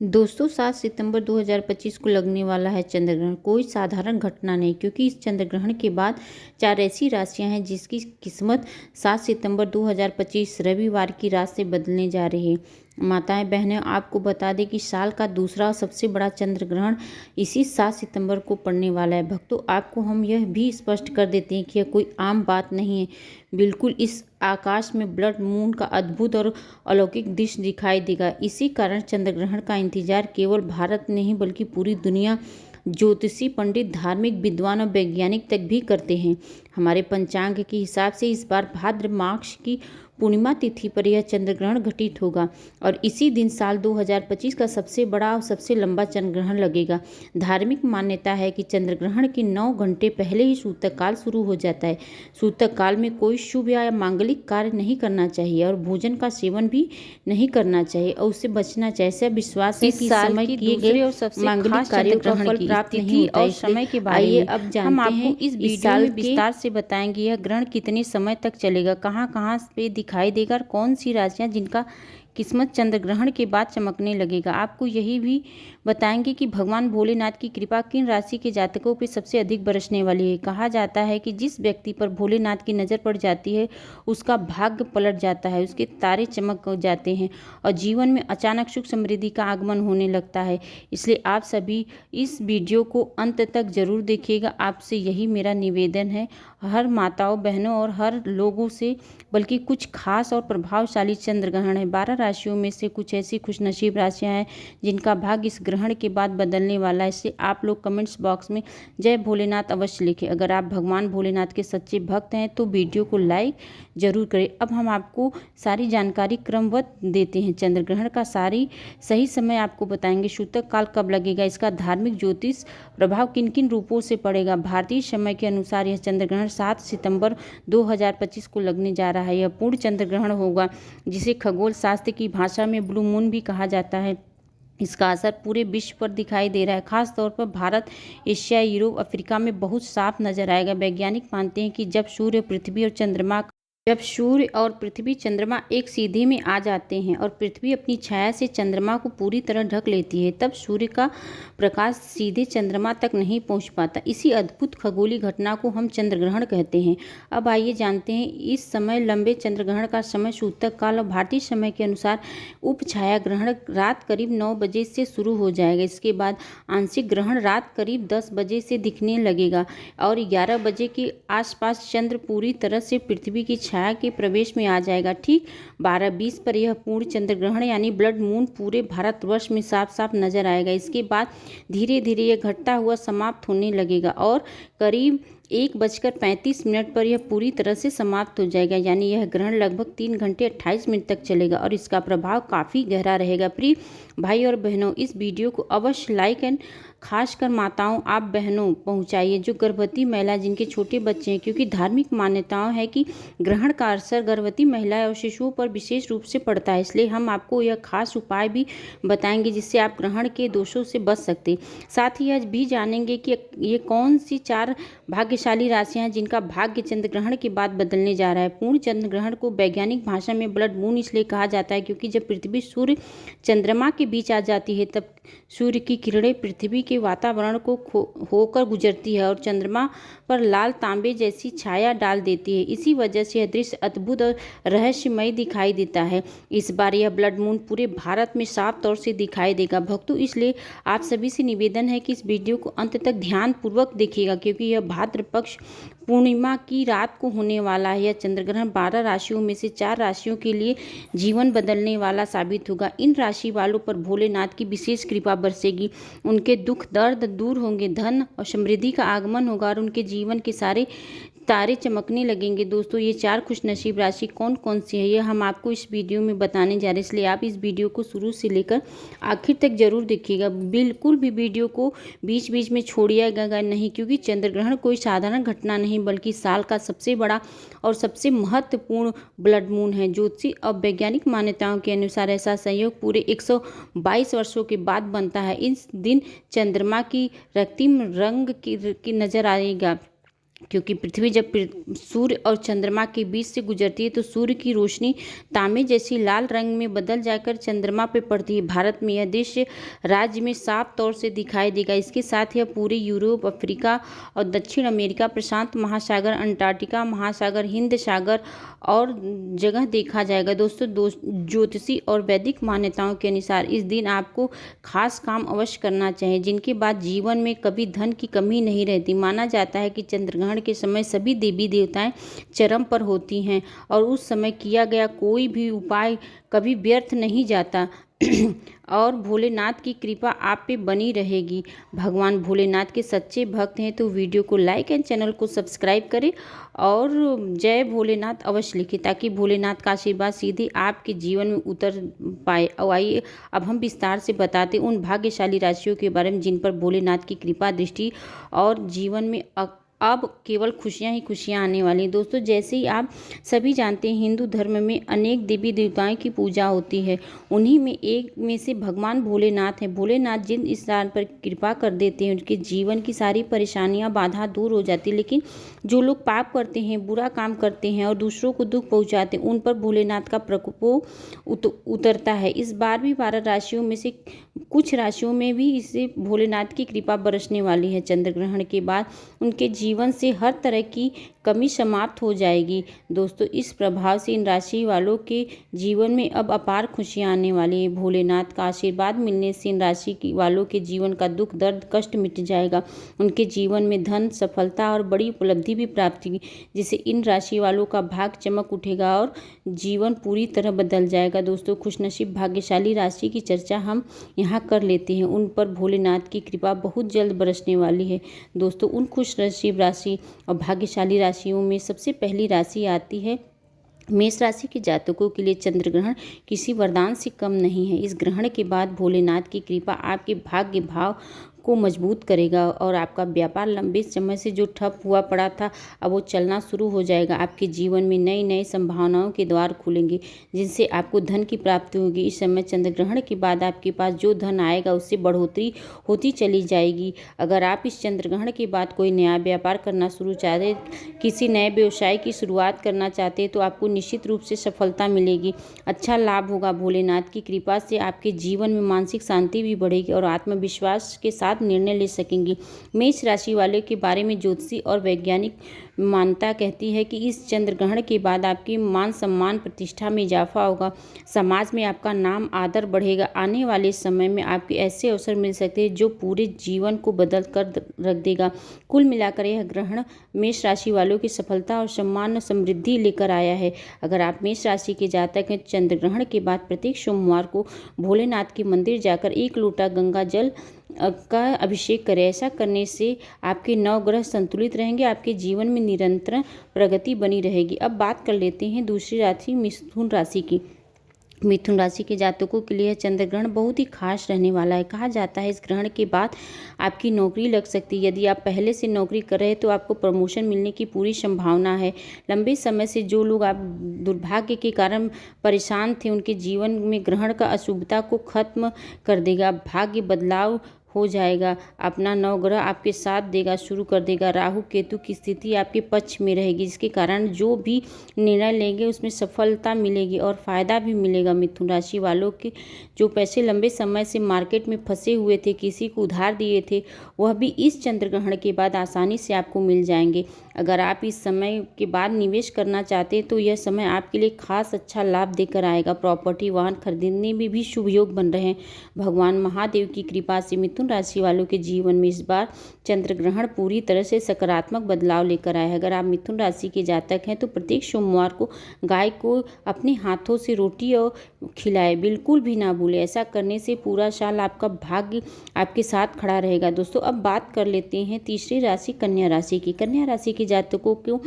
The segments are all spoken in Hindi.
दोस्तों 7 सितंबर 2025 को लगने वाला है चंद्रग्रहण। कोई साधारण घटना नहीं, क्योंकि इस चंद्रग्रहण के बाद 4 ऐसी राशियां हैं जिसकी किस्मत 7 सितंबर 2025 रविवार की रात से बदलने जा रही है। माताएं बहनें, आपको बता दें कि साल का दूसरा सबसे बड़ा चंद्रग्रहण इसी 7 सितंबर को पड़ने वाला है। भक्तों, आपको हम यह भी स्पष्ट कर देते हैं कि यह कोई आम बात नहीं है। बिल्कुल इस आकाश में ब्लड मून का अद्भुत और अलौकिक दृश्य दिखाई देगा। इसी कारण चंद्रग्रहण का इंतजार केवल भारत नहीं बल्कि पूरी दुनिया, ज्योतिषी, पंडित, धार्मिक विद्वान और वैज्ञानिक तक भी करते हैं। हमारे पंचांग के हिसाब से इस बार भाद्र मास की पूर्णिमा तिथि पर यह चंद्रग्रहण घटित होगा और इसी दिन साल 2025 का सबसे बड़ा और सबसे लंबा चंद्रग्रहण लगेगा। धार्मिक मान्यता है कि चंद्रग्रहण के 9 घंटे पहले ही सूतक काल शुरू हो जाता है। सूतक काल में कोई शुभ या मांगलिक कार्य नहीं करना चाहिए और भोजन का सेवन भी नहीं करना चाहिए और उससे बचना चाहिए। ऐसा विश्वास है कि इस समय किए गए और सबसे मांगलिक कार्यों का फल प्राप्त नहीं होता है। समय के बारे में अब जानते हैं। इस वीडियो में विस्तार से बताएंगे यह ग्रहण कितने समय तक चलेगा, कहाँ कहाँ पे दिखाई देगा और कौन सी राशियां जिनका किस्मत चंद्रग्रहण के बाद चमकने लगेगा। आपको यही भी बताएंगे कि भगवान भोलेनाथ की कृपा किन राशि के जातकों पर सबसे अधिक बरसने वाली है। कहा जाता है कि जिस व्यक्ति पर भोलेनाथ की नज़र पड़ जाती है उसका भाग्य पलट जाता है, उसके तारे चमक जाते हैं और जीवन में अचानक सुख समृद्धि का आगमन होने लगता है। इसलिए आप सभी इस वीडियो को अंत तक जरूर देखिएगा। आपसे यही मेरा निवेदन है, हर माताओं बहनों और हर लोगों से, बल्कि कुछ खास और प्रभावशाली चंद्रग्रहण है। 12 राशियों में से कुछ ऐसी खुशनसीब राशियां हैं जिनका भाग्य इस ग्रहण के बाद बदलने वाला है। इसलिए आप लोग कमेंट्स बॉक्स में जय भोलेनाथ अवश्य लिखें। अगर आप भगवान भोलेनाथ के सच्चे भक्त हैं तो वीडियो को लाइक जरूर करें। अब हम आपको सारी जानकारी क्रमबद्ध देते हैं। चंद्रग्रहण का सही समय आपको बताएंगे। सूतक काल कब लगेगा, इसका धार्मिक ज्योतिष प्रभाव किन किन रूपों से पड़ेगा। भारतीय समय के अनुसार यह चंद्रग्रहण 7 सितंबर 2025 को लगने जा रहा है। यह पूर्ण चंद्रग्रहण होगा जिसे खगोल शास्त्र की भाषा में ब्लू मून भी कहा जाता है। इसका असर पूरे विश्व पर दिखाई दे रहा है, खास तौर पर भारत, एशिया, यूरोप, अफ्रीका में बहुत साफ नजर आएगा। वैज्ञानिक मानते हैं कि जब सूर्य और पृथ्वी चंद्रमा एक सीधे में आ जाते हैं और पृथ्वी अपनी छाया से चंद्रमा को पूरी तरह ढक लेती है, तब सूर्य का प्रकाश सीधे चंद्रमा तक नहीं पहुंच पाता। इसी अद्भुत खगोलीय घटना को हम चंद्रग्रहण कहते हैं। अब आइए जानते हैं इस समय लंबे चंद्रग्रहण का समय। सूतक काल और भारतीय समय के अनुसार उप छाया ग्रहण रात करीब 9 बजे से शुरू हो जाएगा। इसके बाद आंशिक ग्रहण रात करीब 10 बजे से दिखने लगेगा और 11 बजे के आसपास चंद्र पूरी तरह से पृथ्वी की छाया के प्रवेश में आ जाएगा। ठीक 12:20 पर यह पूर्ण चंद्रग्रहण यानी ब्लड मून पूरे भारतवर्ष में साफ साफ नजर आएगा। इसके बाद धीरे धीरे यह घटता हुआ समाप्त होने लगेगा और करीब 1:35 पर यह पूरी तरह से समाप्त हो जाएगा। यानी यह ग्रहण लगभग 3 घंटे 28 मिनट तक चलेगा और इसका प्रभाव काफ़ी गहरा रहेगा। प्रिय भाई और बहनों, इस वीडियो को अवश्य लाइक एंड खासकर माताओं, आप बहनों पहुंचाइए जो गर्भवती महिला जिनके छोटे बच्चे हैं, क्योंकि धार्मिक मान्यताओं है कि ग्रहण का असर गर्भवती महिलाएं और शिशुओं पर विशेष रूप से पड़ता है। इसलिए हम आपको यह खास उपाय भी बताएंगे जिससे आप ग्रहण के दोषों से बच सकते। साथ ही यह भी जानेंगे कि ये कौन सी 4 भाग्यशाली राशियां हैं जिनका भाग्य चंद्रग्रहण के बाद बदलने जा रहा है। पूर्ण चंद्रग्रहण को वैज्ञानिक भाषा में ब्लड मून इसलिए कहा जाता है क्योंकि जब पृथ्वी सूर्य चंद्रमा के बीच आ जाती है तब सूर्य की किरणें पृथ्वी के वातावरण को होकर गुजरती है और चंद्रमा पर लाल तांबे जैसी छाया डाल देती है। इसी वजह से यह दृश्य अद्भुत और रहस्यमय दिखाई देता है। इस बार यह ब्लड मून पूरे भारत में साफ तौर से दिखाई देगा। भक्तों, इसलिए आप सभी से निवेदन है कि इस वीडियो को अंत तक ध्यानपूर्वक देखिएगा, क्योंकि यह भाद्र पक्ष पूर्णिमा की रात को होने वाला है। यह चंद्रग्रहण 12 राशियों में से 4 राशियों के लिए जीवन बदलने वाला साबित होगा। इन राशि वालों पर भोलेनाथ की विशेष कृपा बरसेगी, उनके दुख दर्द दूर होंगे, धन और समृद्धि का आगमन होगा और उनके जीवन के सारे तारे चमकने लगेंगे। दोस्तों, ये 4 खुशनसीब राशि कौन कौन सी है ये हम आपको इस वीडियो में बताने जा रहे हैं, इसलिए आप इस वीडियो को शुरू से लेकर आखिर तक जरूर देखिएगा। बिल्कुल भी वीडियो को बीच बीच में छोड़िएगा नहीं, क्योंकि चंद्रग्रहण कोई साधारण घटना नहीं बल्कि साल का सबसे बड़ा और सबसे महत्वपूर्ण ब्लड मून है। ज्योतिषी और वैज्ञानिक मान्यताओं के अनुसार ऐसा संयोग पूरे 122 वर्षों के बाद बनता है। इस दिन चंद्रमा की रक्तिम रंग की नजर आएगा क्योंकि पृथ्वी जब सूर्य और चंद्रमा के बीच से गुजरती है तो सूर्य की रोशनी तांबे जैसी लाल रंग में बदल जाकर चंद्रमा पर पड़ती है। भारत में यह दृश्य राज्य में साफ तौर से दिखाई देगा। इसके साथ यह पूरे यूरोप, अफ्रीका और दक्षिण अमेरिका, प्रशांत महासागर, अंटार्कटिका महासागर, हिंद सागर और जगह देखा जाएगा। दोस्तों, ज्योतिषी और वैदिक मान्यताओं के अनुसार इस दिन आपको खास काम अवश्य करना चाहिए, जिनके बाद जीवन में कभी धन की कमी नहीं रहती। माना जाता है कि चंद्रग्रहण के समय सभी देवी देवताएं चरम पर होती हैं और उस समय किया गया कोई भी उपाय कभी व्यर्थ नहीं जाता और भोलेनाथ की कृपा आप पे बनी रहेगी। भगवान भोलेनाथ के सच्चे भक्त हैं तो वीडियो को लाइक एंड चैनल को सब्सक्राइब करें और जय भोलेनाथ अवश्य लिखें, ताकि भोलेनाथ का आशीर्वाद सीधे आपके जीवन में उतर पाए। और आइए अब हम विस्तार से बताते उन भाग्यशाली राशियों के बारे में जिन पर भोलेनाथ की कृपा दृष्टि और जीवन में अब केवल खुशियां ही खुशियां आने वाली हैं। दोस्तों, जैसे ही आप सभी जानते हैं, हिंदू धर्म में अनेक देवी देवताओं की पूजा होती है। उन्हीं में एक में से भगवान भोलेनाथ हैं। भोलेनाथ जिन स्थान पर कृपा कर देते हैं, उनके जीवन की सारी परेशानियां बाधा दूर हो जाती है। लेकिन जो लोग पाप करते हैं, बुरा काम करते हैं और दूसरों को दुख पहुंचाते हैं, उन पर भोलेनाथ का प्रकोप उतरता है। इस बार भी 12 राशियों में से कुछ राशियों में भी इससे भोलेनाथ की कृपा बरसने वाली है। चंद्र ग्रहण के बाद उनके जीवन से हर तरह की कमी समाप्त हो जाएगी। दोस्तों, इस प्रभाव से इन राशि वालों के जीवन में अब अपार खुशियां आने वाली है। भोलेनाथ का आशीर्वाद मिलने से इन राशि वालों के जीवन का दुख, दर्द, कष्ट मिट जाएगा। उनके जीवन में धन, सफलता और बड़ी उपलब्धि भी प्राप्त होगी, जिससे इन राशि वालों का भाग चमक उठेगा और जीवन पूरी तरह बदल जाएगा। दोस्तों, खुशनसीब भाग्यशाली राशि की चर्चा हम यहाँ कर लेते हैं। उन पर भोलेनाथ की कृपा बहुत जल्द बरसने वाली है। दोस्तों, उन खुशनसीब राशि और भाग्यशाली राशियों में सबसे पहली राशि आती है मेष राशि के जातकों के लिए। चंद्र ग्रहण किसी वरदान से कम नहीं है। इस ग्रहण के बाद भोलेनाथ की कृपा आपके भाग्य भाव को मजबूत करेगा और आपका व्यापार लंबे समय से जो ठप हुआ पड़ा था, अब वो चलना शुरू हो जाएगा। आपके जीवन में नई नई संभावनाओं के द्वार खुलेंगे, जिनसे आपको धन की प्राप्ति होगी। इस समय चंद्र ग्रहण के बाद आपके पास जो धन आएगा उससे बढ़ोतरी होती चली जाएगी। अगर आप इस चंद्र ग्रहण के बाद कोई नया व्यापार करना शुरू चाहते, किसी नए व्यवसाय की शुरुआत करना चाहते हैं, तो आपको निश्चित रूप से सफलता मिलेगी, अच्छा लाभ होगा। भोलेनाथ की कृपा से आपके जीवन में मानसिक शांति भी बढ़ेगी और आत्मविश्वास के साथ निर्णय ले सकेंगी। मेष राशि वाले के बारे में ज्योतिषी और वैज्ञानिक मान्यता कहती है कि इस चंद्र ग्रहण के बाद आपकी मान सम्मान प्रतिष्ठा में इजाफा होगा, समाज में आपका नाम आदर बढ़ेगा। आने वाले समय में आपके ऐसे अवसर मिल सकते हैं जो पूरे जीवन को बदल कर रख देगा। कुल मिलाकर यह ग्रहण मेष राशि वालों की सफलता और सम्मान समृद्धि लेकर आया है। अगर आप मेष राशि के जातक हैं, चंद्र ग्रहण के बाद प्रत्येक सोमवार को भोलेनाथ के मंदिर जाकर 1 लोटा गंगा जल का अभिषेक करें। ऐसा करने से आपके 9 ग्रह संतुलित रहेंगे, आपके जीवन में निरंतर प्रगति बनी रहेगी। अब बात कर लेते हैं दूसरी राशि मिथुन राशि की। मिथुन राशि के जातकों के लिए चंद्र ग्रहण बहुत ही खास रहने वाला है। कहा जाता है इस ग्रहण के बाद आपकी नौकरी लग सकती है। यदि आप पहले से नौकरी कर रहे हैं तो आपको प्रमोशन मिलने की पूरी संभावना है। लंबे समय से जो लोग आप दुर्भाग्य के कारण परेशान थे, उनके जीवन में ग्रहण का अशुभता को खत्म कर देगा। भाग्य बदलाव हो जाएगा। अपना नवग्रह आपके साथ देगा, शुरू कर देगा। राहु केतु की स्थिति आपके पक्ष में रहेगी, जिसके कारण जो भी निर्णय लेंगे उसमें सफलता मिलेगी और फ़ायदा भी मिलेगा। मिथुन राशि वालों के जो पैसे लंबे समय से मार्केट में फंसे हुए थे, किसी को उधार दिए थे, वह भी इस चंद्र ग्रहण के बाद आसानी से आपको मिल जाएंगे। अगर आप इस समय के बाद निवेश करना चाहते हैं तो यह समय आपके लिए खास अच्छा लाभ देकर आएगा। प्रॉपर्टी, वाहन खरीदने में भी शुभ योग बन रहे हैं। भगवान महादेव की कृपा से मिथुन राशि वालों के जीवन में इस बार चंद्र ग्रहण पूरी तरह से सकारात्मक बदलाव लेकर आए। अगर आप मिथुन राशि के जातक हैं तो प्रत्येक सोमवार को गाय को अपने हाथों से रोटी और खिलाए, बिल्कुल भी ना भूलें। ऐसा करने से पूरा साल आपका भाग्य आपके साथ खड़ा रहेगा। दोस्तों, अब बात कर लेते हैं तीसरी राशि कन्या राशि की। कन्या राशि के जातकों को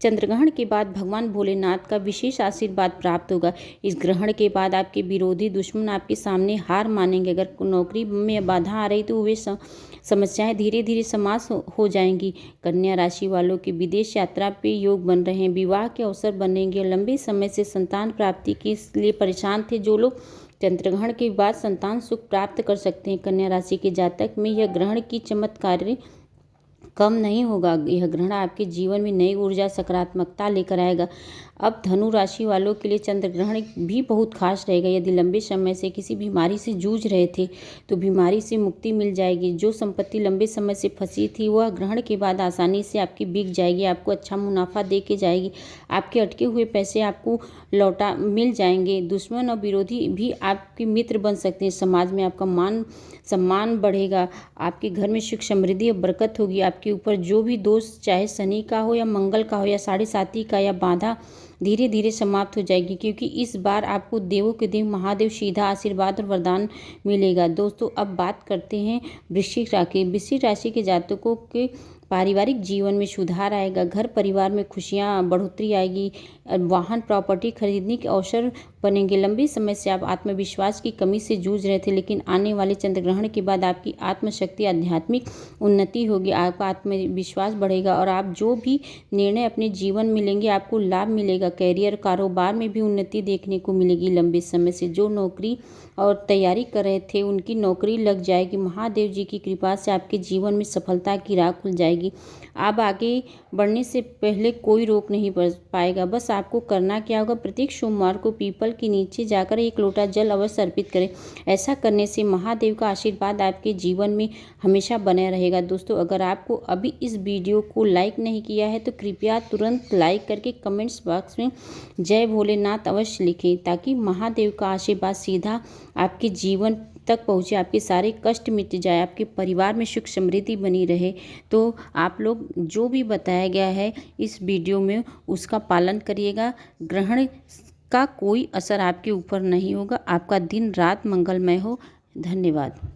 चंद्रग्रहण के बाद भगवान भोलेनाथ का विशेष आशीर्वाद प्राप्त होगा। इस ग्रहण के बाद आपके विरोधी दुश्मन आपके सामने हार मानेंगे। अगर नौकरी में बाधा आ रही तो वे समस्याएं धीरे धीरे समाप्त हो जाएंगी। कन्या राशि वालों के विदेश यात्रा पे योग बन रहे हैं, विवाह के अवसर बनेंगे। लंबे समय से संतान प्राप्ति के लिए परेशान थे जो लोग चंद्रग्रहण के बाद संतान सुख प्राप्त कर सकते हैं। कन्या राशि के जातक में यह ग्रहण की चमत्कारी कम नहीं होगा। यह ग्रहण आपके जीवन में नई ऊर्जा, सकारात्मकता लेकर आएगा। अब धनु राशि वालों के लिए चंद्र ग्रहण भी बहुत खास रहेगा। यदि लंबे समय से किसी बीमारी से जूझ रहे थे तो बीमारी से मुक्ति मिल जाएगी। जो संपत्ति लंबे समय से फंसी थी वह ग्रहण के बाद आसानी से आपकी बिक जाएगी, आपको अच्छा मुनाफा दे के जाएगी। आपके अटके हुए पैसे आपको लौटा मिल जाएंगे। दुश्मन और विरोधी भी आपके मित्र बन सकते हैं। समाज में आपका मान सम्मान बढ़ेगा। आपके घर में सुख, समृद्धि और बरकत होगी। आपके ऊपर जो भी दोष, चाहे शनि का हो या मंगल का हो या साढ़े साती का या बाधा, धीरे धीरे समाप्त हो जाएगी, क्योंकि इस बार आपको देवों के देव महादेव सीधा आशीर्वाद और वरदान मिलेगा। दोस्तों, अब बात करते हैं वृश्चिक राशि। वृश्चिक राशि के जातकों के पारिवारिक जीवन में सुधार आएगा। घर परिवार में खुशियाँ, बढ़ोतरी आएगी। वाहन, प्रॉपर्टी खरीदने के अवसर बनेंगे। लंबे समय से आप आत्मविश्वास की कमी से जूझ रहे थे, लेकिन आने वाले चंद्र ग्रहण के बाद आपकी आत्मशक्ति, आध्यात्मिक उन्नति होगी। आपका आत्मविश्वास बढ़ेगा और आप जो भी निर्णय अपने जीवन में लेंगे आपको लाभ मिलेगा। कैरियर, कारोबार में भी उन्नति देखने को मिलेगी। लंबे समय से जो नौकरी और तैयारी कर रहे थे उनकी नौकरी लग जाएगी। महादेव जी की कृपा से आपके जीवन में सफलता की राह खुल जाएगी। आप आगे बढ़ने से पहले कोई रोक नहीं पाएगा। बस आपको करना क्या होगा, प्रत्येक सोमवार को पीपल के नीचे जाकर 1 लोटा जल अवश्य अर्पित करें। ऐसा करने से महादेव का आशीर्वाद आपके जीवन में हमेशा बना रहेगा। दोस्तों, अगर आपको अभी इस वीडियो को लाइक नहीं किया है तो कृपया तुरंत लाइक करके कमेंट्स बॉक्स में जय भोलेनाथ अवश्य लिखें, ताकि महादेव का आशीर्वाद सीधा आपके जीवन तक पहुँचे, आपके सारे कष्ट मिट जाए, आपके परिवार में सुख समृद्धि बनी रहे। तो आप लोग जो भी बताया गया है इस वीडियो में उसका पालन करिएगा। ग्रहण का कोई असर आपके ऊपर नहीं होगा। आपका दिन रात मंगलमय हो। धन्यवाद।